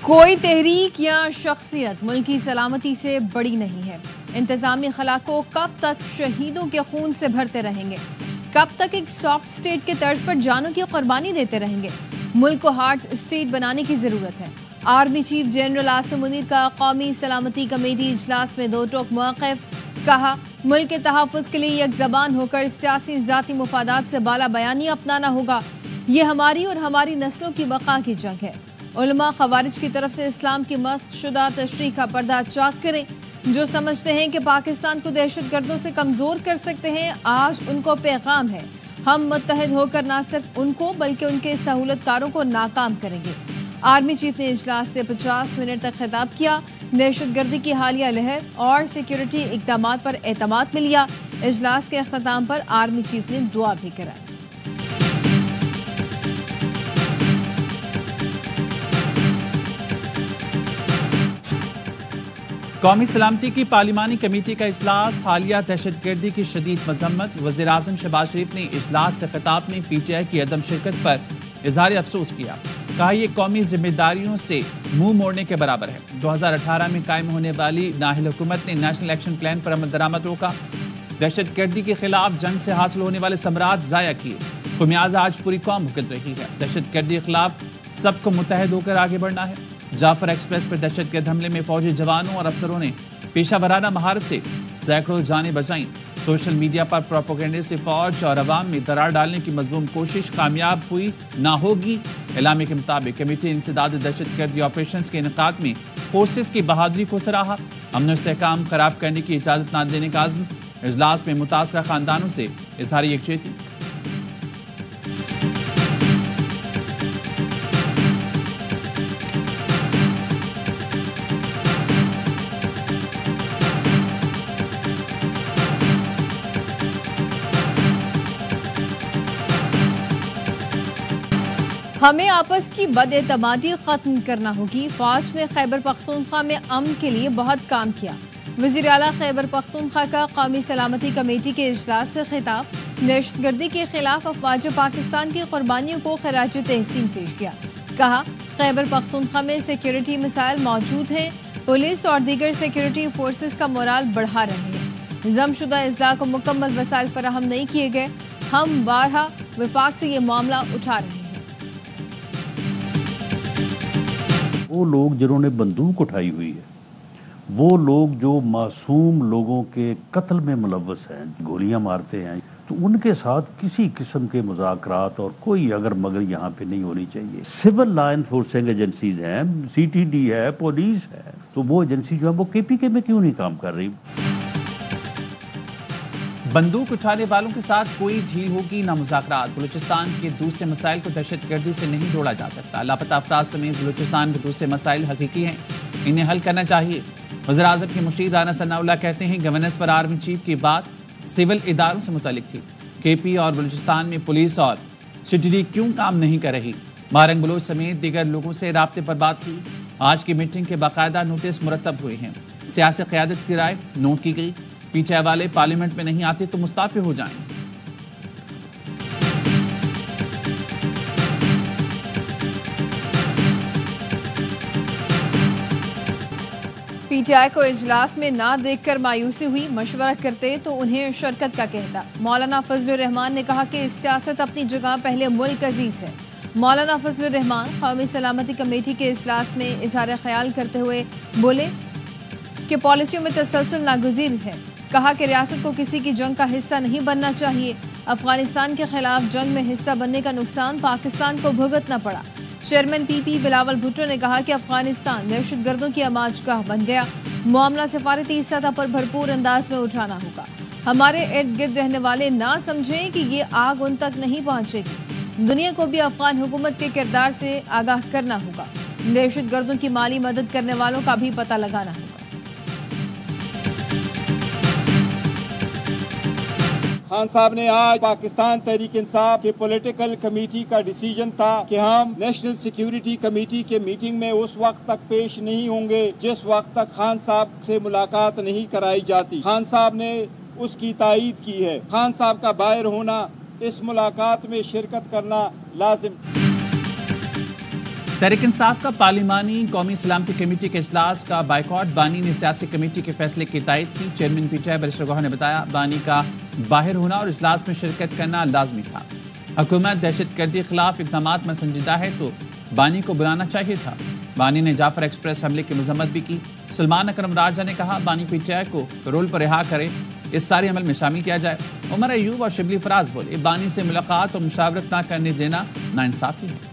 کوئی تحریک یا شخصیت ملک کی سلامتی سے بڑی نہیں ہے۔ انتظامی خلا کو کب تک شہیدوں کے خون سے بھرتے رہیں گے؟ کب تک ایک سافٹ اسٹیٹ کے طرز پر جانوں کی قربانی دیتے رہیں گے؟ ملک کو ہارڈ اسٹیٹ بنانے کی ضرورت ہے۔ Army chief general Asim Munir کا قومی سلامتی کمیٹی اجلاس میں دو ٹوک موقف۔ کہا، ملک کے تحفظ کے لیے یک زبان ہو کر سیاسی ذاتی مفادات سے بالا بیانی اپنانا ہوگا۔ یہ ہماری اور ہماری نسلوں کی بقا کی جنگ ہے۔ علماء خوارج کی طرف سے اسلام کی مسخ شدہ تشریح کا پردہ چاک کریں۔ جو سمجھتے ہیں کہ پاکستان کو دہشت گردوں سے کمزور کر سکتے ہیں، آج ان کو پیغام ہے، ہم متحد ہو کر نہ صرف ان کو بلکہ ان کے سہولت کاروں کو ناکام کریں گے۔ آرمی چیف نے اجلاس سے 50 منٹ تک خطاب کیا۔ دہشت گردی کی حالیہ لہر اور سیکیورٹی اقدامات پر اعتماد میں لیا۔ اجلاس کے اختتام پر آرمی چیف نے دعا بھی کرائی۔ قومی سلامتی کی پارلیمانی کمیٹی کا اجلاس، حالیہ دہشت گردی کی شدید مذمت۔ وزیر اعظم شہباز شریف نے اجلاس سے خطاب میں پی ٹی آئی کی عدم شرکت پر اظہار افسوس کیا۔ کہا، یہ قومی ذمہ داریوں سے منہ موڑنے کے برابر ہے۔ 2018 میں قائم ہونے والی نااہل حکومت نے نیشنل ایکشن پلان پر عمل درآمد روکا، دہشت گردی کے خلاف جنگ سے حاصل ہونے والے ثمرات ضائع کیے۔ خمیازہ آج پوری قوم بھگت رہی ہے۔ دہشت گردی کے خلاف سب کو متحد ہو کر آگے بڑھنا ہے۔ جعفر ایکسپریس پر دہشت گرد حملے میں فوجی جوانوں اور افسروں نے پیشہ ورانہ مہارت سے سینکڑوں جانیں بچائیں۔ سوشل میڈیا پر پروپیگنڈے سے فوج اور عوام میں درار ڈالنے کی مظلوم کوشش کامیاب ہوئی نہ ہوگی۔ اعلامیے کے مطابق کمیٹی نے انسداد دہشت گردی آپریشنز کے انعقاد میں فورسز کی بہادری کو سراہا۔ امن و استحکام خراب کرنے کی اجازت نہ دینے کا عزم۔ اجلاس میں متاثرہ خاندانوں سے اظہار یکجہتی۔ ہمیں آپس کی بد اعتمادی ختم کرنا ہوگی۔ فوج نے خیبر پختونخوا میں امن کے لیے بہت کام کیا۔ وزیر اعلیٰ خیبر پختونخوا کا قومی سلامتی کمیٹی کے اجلاس سے خطاب۔ دہشت گردی کے خلاف افواج پاکستان کی قربانیوں کو خراج تحسین پیش کیا۔ کہا، خیبر پختونخوا میں سیکیورٹی مسائل موجود ہیں، پولیس اور دیگر سیکیورٹی فورسز کا مورال بڑھا رہے ہیں۔ ضم شدہ اضلاع کو مکمل وسائل فراہم نہیں کیے گئے۔ ہم بارہا وفاق سے یہ معاملہ اٹھا رہے ہیں۔ وہ لوگ جنہوں نے بندوق اٹھائی ہوئی ہے، وہ لوگ جو معصوم لوگوں کے قتل میں ملوث ہیں، گولیاں مارتے ہیں، تو ان کے ساتھ کسی قسم کے مذاکرات اور کوئی اگر مگر یہاں پہ نہیں ہونی چاہیے۔ سول لا انفورسنگ ایجنسیز ہیں، سی ٹی ڈی ہے، پولیس ہے، تو وہ ایجنسی جو ہے وہ کے پی کے میں کیوں نہیں کام کر رہی؟ بندوق اٹھانے والوں کے ساتھ کوئی ڈھیل ہوگی نہ مذاکرات۔ بلوچستان کے دوسرے مسائل کو دہشت گردی سے نہیں جوڑا جا سکتا۔ لاپتہ افراد سمیت بلوچستان کے دوسرے مسائل حقیقی ہیں، انہیں حل کرنا چاہیے۔ وزیر اعظم کے مشیر رانا ثناء اللہ کہتے ہیں، گورننس پر آرمی چیف کی بات سول اداروں سے متعلق تھی۔ کے پی اور بلوچستان میں پولیس اور سی ٹی ڈی کیوں کام نہیں کر رہی؟ مارنگ بلوچ سمیت دیگر لوگوں سے رابطے پر بات کی۔ آج کی میٹنگ کے باقاعدہ نوٹس مرتب ہوئے ہیں۔ سیاسی قیادت کی رائے نوٹ کی گئی۔ پی ٹی آئی والے پارلیمنٹ میں نہیں آتے تو مستعفی ہو جائیں۔ پی ٹی آئی کو اجلاس میں نہ دیکھ کر مایوسی ہوئی، مشورہ کرتے تو انہیں شرکت کا کہتا۔ مولانا فضل الرحمان نے کہا کہ سیاست اپنی جگہ، پہلے ملک عزیز ہے۔ مولانا فضل الرحمان قومی سلامتی کمیٹی کے اجلاس میں اظہار خیال کرتے ہوئے بولے کہ پالیسیوں میں تسلسل ناگزیر ہے۔ کہا کہ ریاست کو کسی کی جنگ کا حصہ نہیں بننا چاہیے۔ افغانستان کے خلاف جنگ میں حصہ بننے کا نقصان پاکستان کو بھگتنا پڑا۔ چیئرمین پی پی بلاول بھٹو نے کہا کہ افغانستان دہشت گردوں کی آماج گاہ بن گیا، معاملہ سفارتی سطح پر بھرپور انداز میں اٹھانا ہوگا۔ ہمارے ارد گرد رہنے والے نہ سمجھیں کہ یہ آگ ان تک نہیں پہنچے گی۔ دنیا کو بھی افغان حکومت کے کردار سے آگاہ کرنا ہوگا۔ دہشت گردوں کی مالی مدد کرنے والوں کا بھی پتہ لگانا ہوگا۔ خان صاحب نے آج پاکستان تحریک انصاف کے پولیٹیکل کمیٹی کا ڈیسیجن تھا کہ ہم نیشنل سیکیورٹی کمیٹی کے میٹنگ میں اس وقت تک پیش نہیں ہوں گے جس وقت تک خان صاحب سے ملاقات نہیں کرائی جاتی۔ خان صاحب نے اس کی تائید کی ہے۔ خان صاحب کا باہر ہونا، اس ملاقات میں شرکت کرنا لازم۔ تحریک انصاف کا پارلیمانی قومی سلامتی کمیٹی کے اجلاس کا بائیکاٹ، بانی نے سیاسی کمیٹی کے فیصلے کی تائید کی۔ چیئرمین پی ٹی آئی بیرسٹر گوہر نے بتایا بانی کا باہر ہونا اور اجلاس میں شرکت کرنا لازمی تھا۔ حکومت دہشت گردی خلاف اقدامات میں سنجیدہ ہے تو بانی کو بلانا چاہیے تھا۔ بانی نے جعفر ایکسپریس حملے کی مذمت بھی کی۔ سلمان اکرم راجہ نے کہا بانی پی ٹی آئی کو رول پر رہا کرے، اس سارے عمل میں شامل کیا جائے۔ عمر ایوب اور شبلی فراز بولے بانی سے ملاقات اور مشاورت نہ کرنے دینا ناانصافی ہے۔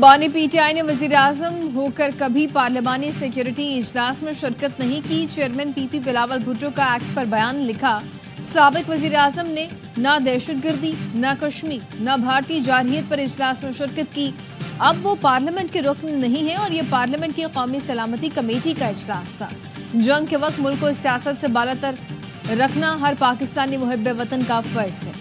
بانی پی ٹی آئی نے وزیر اعظم ہو کر کبھی پارلیمانی سیکیورٹی اجلاس میں شرکت نہیں کی۔ چیئرمین پی پی بلاول بھٹو کا ایکس پر بیان لکھا، سابق وزیر اعظم نے نہ دہشت گردی، نہ کشمیر، نہ بھارتی جارحیت پر اجلاس میں شرکت کی۔ اب وہ پارلیمنٹ کے رکن نہیں ہیں اور یہ پارلیمنٹ کی قومی سلامتی کمیٹی کا اجلاس تھا۔ جنگ کے وقت ملک کو سیاست سے بالاتر رکھنا ہر پاکستانی محب وطن کا فرض ہے۔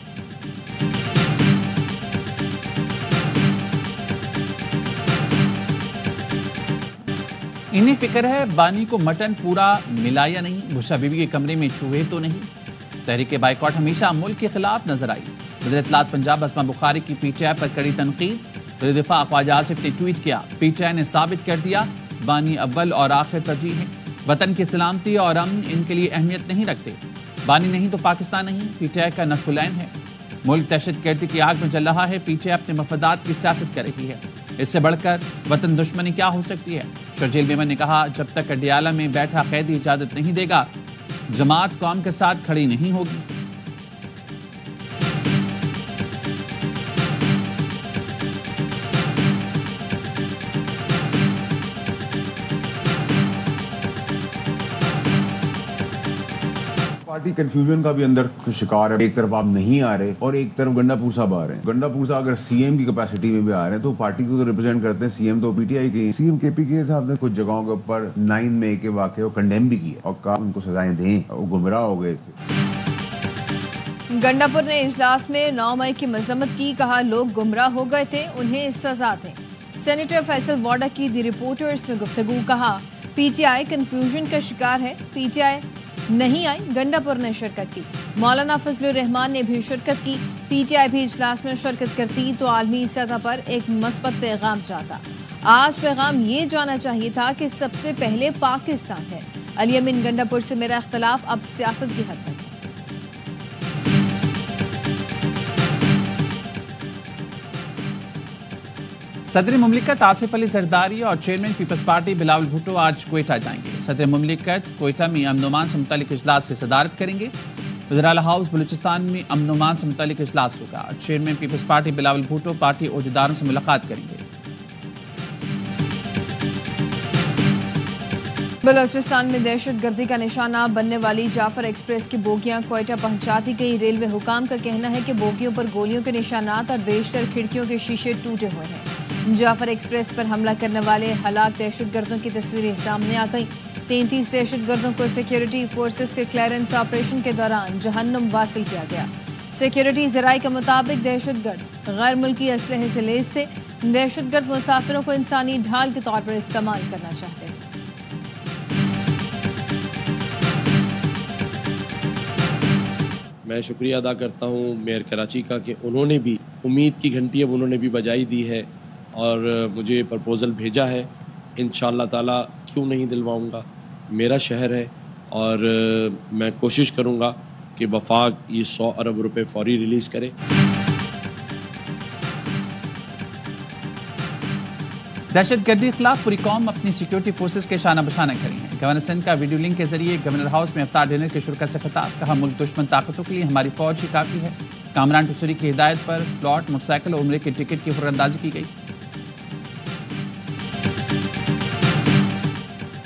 انہیں فکر ہے بانی کو مٹن پورا ملا یا نہیں، بشرا بی بی کے کمرے میں چوہے تو نہیں۔ تحریک بائیکاٹ ہمیشہ ملک کے خلاف نظر آئی۔ وزیر اطلاعات پنجاب اسما بخاری کی پی ٹی آئی پر کڑی تنقید۔ وزیر دفاع خواجہ آصف نے ٹویٹ کیا پی ٹی آئی نے ثابت کر دیا بانی اول اور آخر ترجیح ہے، وطن کی سلامتی اور امن ان کے لیے اہمیت نہیں رکھتے۔ بانی نہیں تو پاکستان نہیں، پی ٹی آئی کا نصف العین ہے۔ ملک دہشت گردی کی آگ میں جل رہا ہے، پی ٹی آئی اپنے مفادات کی سیاست کر رہی ہے، اس سے بڑھ کر وطن دشمنی کیا ہو سکتی ہے؟ شرجیل میمن نے کہا جب تک اڈیالہ میں بیٹھا قیدی اجازت نہیں دے گا جماعت قوم کے ساتھ کھڑی نہیں ہوگی۔ پارٹی کنفیوژن کا بھی اندر شکار ہے، ایک طرف آپ نہیں آ رہے اور ایک طرف گنڈا پور صاحب آ رہے ہیں۔ گنڈا پور صاحب اگر سی ایم کی کیپیسٹی میں بھی آ رہے ہیں تو پارٹی کو تو ریپرزینٹ کرتے ہیں، سی ایم تو پی ٹی آئی کی۔ سی ایم کے پی کے صاحب نے کچھ جگہوں کے اوپر 9 مئی کے واقعے کو کنڈیم بھی کیا اور کہا ان کو سزائیں دیں، وہ گمراہ ہو گئے تھے۔ گنڈا پور نے اجلاس میں 9 مئی کی مذمت کی، کہا لوگ گمراہ ہو گئے تھے، انہیں سزا دیں۔ سینیٹر فیصل واڈا کی دی رپورٹرز میں گفتگو، کہا پی ٹی آئی کنفیوژن کا شکار ہے، پی ٹی آئی نہیں آئی، گنڈا پور نے شرکت کی۔ مولانا فضل الرحمان نے بھی شرکت کی۔ پی ٹی آئی بھی اجلاس میں شرکت کرتی تو عالمی سطح پر ایک مثبت پیغام جاتا۔ آج پیغام یہ جانا چاہیے تھا کہ سب سے پہلے پاکستان ہے۔ علی امین گنڈا پور سے میرا اختلاف اب سیاست کی حد تک ہے۔ صدر مملکت آصف علی زرداری اور چیئرمین پیپلز پارٹی بلاول بھٹو آج کوئٹہ جائیں گے۔ صدر مملکت کوئٹہ میں امن و امان سے متعلق اجلاس کی صدارت کریں گے۔ وزراء ہاؤس بلوچستان میں امن و امان سے متعلق اجلاس ہوگا۔ چیئرمین پیپلز پارٹی بلاول بھٹو پارٹی عہدیداروں سے ملاقات کریں گے۔ بلوچستان میں دہشت گردی کا نشانہ بننے والی جعفر ایکسپریس کی بوگیاں کوئٹہ پہنچا دی گئی۔ ریلوے حکام کا کہنا ہے کہ بوگیوں پر گولیوں کے نشانات اور بیشتر کھڑکیوں کے شیشے ٹوٹے ہوئے ہیں۔ جعفر ایکسپریس پر حملہ کرنے والے ہلاک دہشت گردوں کی تصویریں سامنے آ گئیں۔ 33 دہشت گردوں کو سیکیورٹی فورسز کے کلیئرنس آپریشن کے دوران جہنم واصل کیا گیا۔ سیکیورٹی ذرائع کے مطابق دہشت گرد غیر ملکی اسلحے سے لیس تھے۔ دہشت گرد مسافروں کو انسانی ڈھال کے طور پر استعمال کرنا چاہتے تھے۔ میں شکریہ ادا کرتا ہوں میئر کراچی کا کہ انہوں نے بھی امید کی گھنٹی اب انہوں نے بھی بجائی دی ہے اور مجھے پرپوزل بھیجا ہے۔ انشاءاللہ تعالیٰ کیوں نہیں دلواؤں گا، میرا شہر ہے اور میں کوشش کروں گا کہ وفاق یہ 100 ارب روپے فوری ریلیز کرے۔ دہشت گردی کے خلاف پوری قوم اپنی سیکیورٹی فورسز کے شانہ بشانہ کھڑی ہیں۔ گورنر سندھ کا ویڈیو لنک کے ذریعے گورنر ہاؤس میں افطار ڈنر کی شرکت سے خطاب، کہا ملک دشمن طاقتوں کے لیے ہماری فوج ہی کافی ہے۔ کامران ٹسوری کی ہدایت پر پلاٹ، موٹر سائیکل اور عمرے کے ٹکٹ کی فوراً اندازی کی گئی۔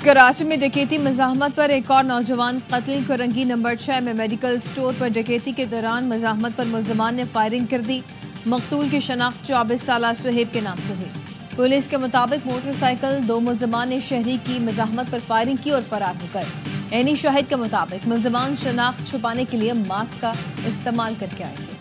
کراچی میں ڈکیتی مزاحمت پر ایک اور نوجوان قتل، کرنگی نمبر 6 میں میڈیکل سٹور پر ڈکیتی کے دوران مزاحمت پر ملزمان نے فائرنگ کر دی۔ مقتول کی شناخت 24 سالہ سہیب کے نام سے ہوئی۔ پولیس کے مطابق موٹر سائیکل 2 ملزمان نے شہری کی مزاحمت پر فائرنگ کی اور فرار ہو گئے۔ عینی شاہد کے مطابق ملزمان شناخت چھپانے کے لیے ماسک کا استعمال کر کے آئے تھے۔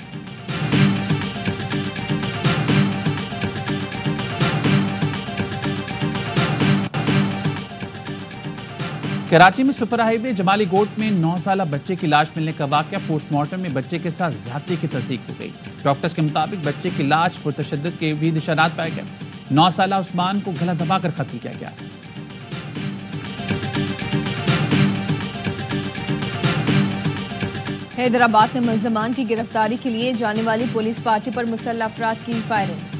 کراچی میں سپر ہائی وے جمالی گوٹ میں 9 سالہ بچے کی لاش ملنے کا واقعہ پوسٹ مارٹم میں بچے کے ساتھ زیادتی کی تصدیق ہو گئی. ڈاکٹرز کے مطابق بچے کی لاش پر تشدد کے بھی نشانات پائے گئے. 9 سالہ عثمان کو گلا دبا کر قتل کیا گیا. حیدرآباد میں ملزمان کی گرفتاری کے لیے جانے والی پولیس پارٹی پر مسلح افراد کی فائرنگ.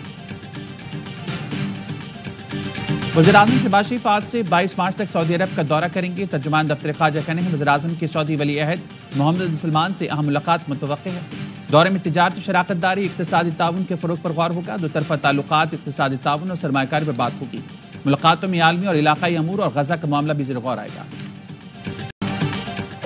وزیراعظم شہباز شریف آج سے 22 مارچ تک سعودی عرب کا دورہ کریں گے. ترجمان دفتر خارجہ کہنے ہیں وزیراعظم کی سعودی ولی عہد محمد بن سلمان سے اہم ملاقات متوقع ہے. دورے میں تجارتی شراکت داری، اقتصادی تعاون کے فروغ پر غور ہوگا. دو طرفہ تعلقات، اقتصادی تعاون اور سرمایہ کاری پر بات ہوگی. ملاقاتوں میں عالمی اور علاقائی امور اور غزہ کا معاملہ بھی زیر غور آئے گا.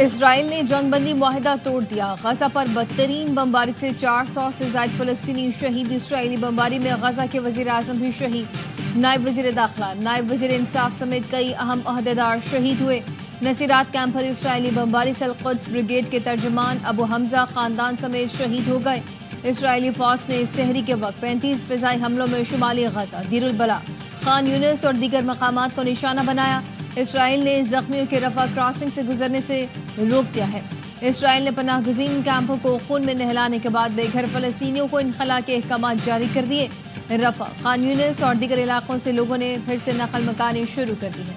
اسرائیل نے جنگ بندی معاہدہ توڑ دیا. غزہ پر بدترین بمباری سے 400 سے زائد فلسطینی شہید. اسرائیلی بمباری میں غزہ کے وزیر اعظم بھی شہید. نائب وزیر داخلہ، نائب وزیر انصاف سمیت کئی اہم عہدیدار شہید ہوئے. نصیرات کیمپ پر اسرائیلی بمباری سے القدس بریگیڈ کے ترجمان ابو حمزہ خاندان سمیت شہید ہو گئے. اسرائیلی فوج نے سحری کے وقت 35 فضائی حملوں میں شمالی غزہ، دیر البلا، خان یونس اور دیگر مقامات کو نشانہ بنایا. اسرائیل نے زخمیوں کے رفح کراسنگ سے گزرنے سے روک دیا ہے. اسرائیل نے پناہ گزین کیمپوں کو خون میں نہلانے کے بعد بے گھر فلسطینیوں کو انخلا کے احکامات جاری کر دیے. رفح، خان یونس اور دیگر علاقوں سے لوگوں نے پھر سے نقل مکانی شروع کر دی ہے.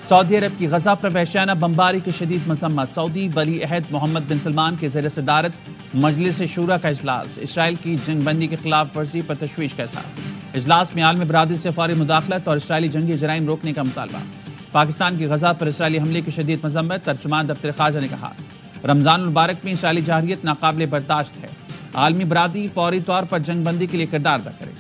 سعودی عرب کی غزہ پر وحشیانہ بمباری کی شدید مذمت. سعودی ولی عہد محمد بن سلمان کے زیر صدارت مجلس شورا کا اجلاس. اسرائیل کی جنگ بندی کے خلاف ورزی پر تشویش کا اظہار. اجلاس میں عالمی برادری سے فوری مداخلت اور اسرائیلی جنگی جرائم روکنے کا مطالبہ. پاکستان کی غزہ پر اسرائیلی حملے کی شدید مذمت. ترجمان دفتر خارجہ نے کہا رمضان المبارک میں اسرائیلی جارحیت ناقابل برداشت ہے. عالمی برادری فوری طور پر جنگ بندی کے لیے کردار ادا کرے.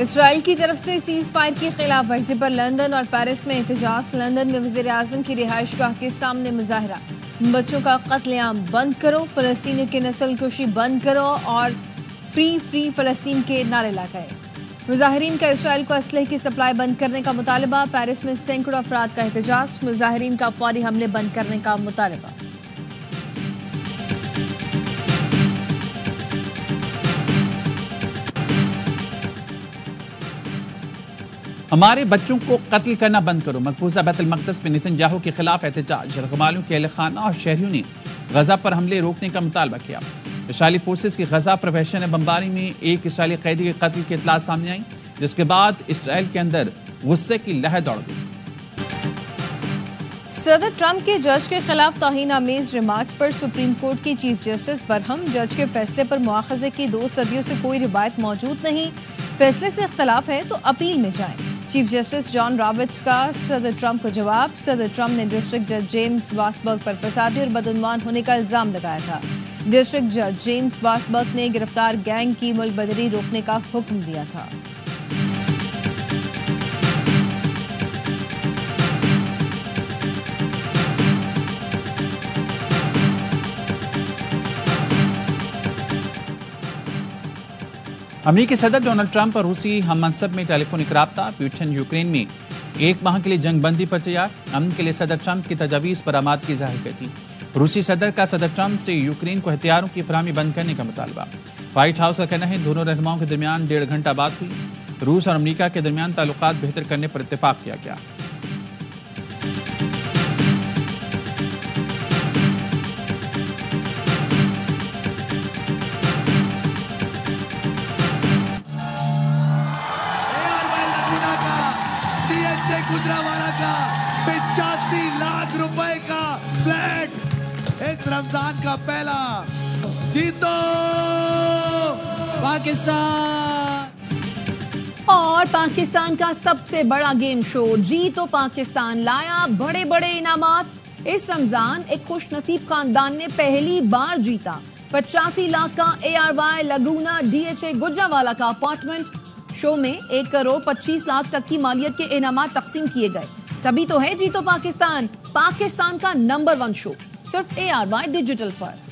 اسرائیل کی طرف سے سیز فائر کی خلاف ورزی پر لندن اور پیرس میں احتجاج. لندن میں وزیر اعظم کی رہائش گاہ کے سامنے مظاہرہ. بچوں کا قتل عام بند کرو، فلسطینیوں کی نسل کشی بند کرو اور فری فلسطین کے نعرے لگائے. مظاہرین کا اسرائیل کو اسلحے کی سپلائی بند کرنے کا مطالبہ. پیرس میں سینکڑوں افراد کا احتجاج. مظاہرین کا فوری حملے بند کرنے کا مطالبہ. ہمارے بچوں کو قتل کرنا بند کرو. مقبوضہ بیت المقدس میں نتن یاہو کے خلاف احتجاج. یرغمالیوں کے اہل خانہ اور شہریوں نے غزہ پر حملے روکنے کا مطالبہ کیا. اسرائیلی فورسز کی غزہ پر وحشیانہ بمباری میں ایک اسرائیلی قیدی کے قتل کی اطلاعات سامنے آئیں، جس کے بعد اسرائیل کے اندر غصے کی لہر دوڑ گئی. صدر ٹرمپ کے جج کے خلاف توہین آمیز ریمارکس پر سپریم کورٹ کی چیف جسٹس برہم. جج کے فیصلے پر مواخذے کی 2 صدیوں سے کوئی روایت موجود نہیں. فیصلے سے اختلاف ہے تو اپیل میں جائیں. چیف جسٹس جان رابرٹس کا صدر ٹرمپ کو جواب. صدر ٹرمپ نے ڈسٹرکٹ جج جیمز واسبرگ پر فسادی اور بدعنوان ہونے کا الزام لگایا تھا. ڈسٹرکٹ جج جیمز واسبرگ نے گرفتار گینگ کی ملک بدری روکنے کا حکم دیا تھا. امریکی صدر ڈونلڈ ٹرمپ اور روسی ہم منصب میں ٹیلی فونک رابطہ. پیوٹن یوکرین میں 1 ماہ کے لیے جنگ بندی پر تیار. امن کے لیے صدر ٹرمپ کی تجاویز پر آمادگی ظاہر کرتی. روسی صدر کا صدر ٹرمپ سے یوکرین کو ہتھیاروں کی فراہمی بند کرنے کا مطالبہ. وائٹ ہاؤس کا کہنا ہے دونوں رہنماؤں کے درمیان 1.5 گھنٹہ بات ہوئی. روس اور امریکہ کے درمیان تعلقات بہتر کرنے پر اتفاق کیا گیا. گجرانوالہ کا 85 لاکھ روپے کا فلیٹ اس رمضان کا پہلا. جیتو پاکستان. اور پاکستان کا سب سے بڑا گیم شو جیتو پاکستان لایا بڑے بڑے انعامات. اس رمضان ایک خوش نصیب خاندان نے پہلی بار جیتا 85 لاکھ کا ARY لگونا DHA گجرانوالہ کا اپارٹمنٹ. شو میں 1 کروڑ 25 لاکھ تک کی مالیت کے انعامات تقسیم کیے گئے. تبھی تو ہے جیتو پاکستان کا نمبر 1 شو صرف ARY ڈیجیٹل پر.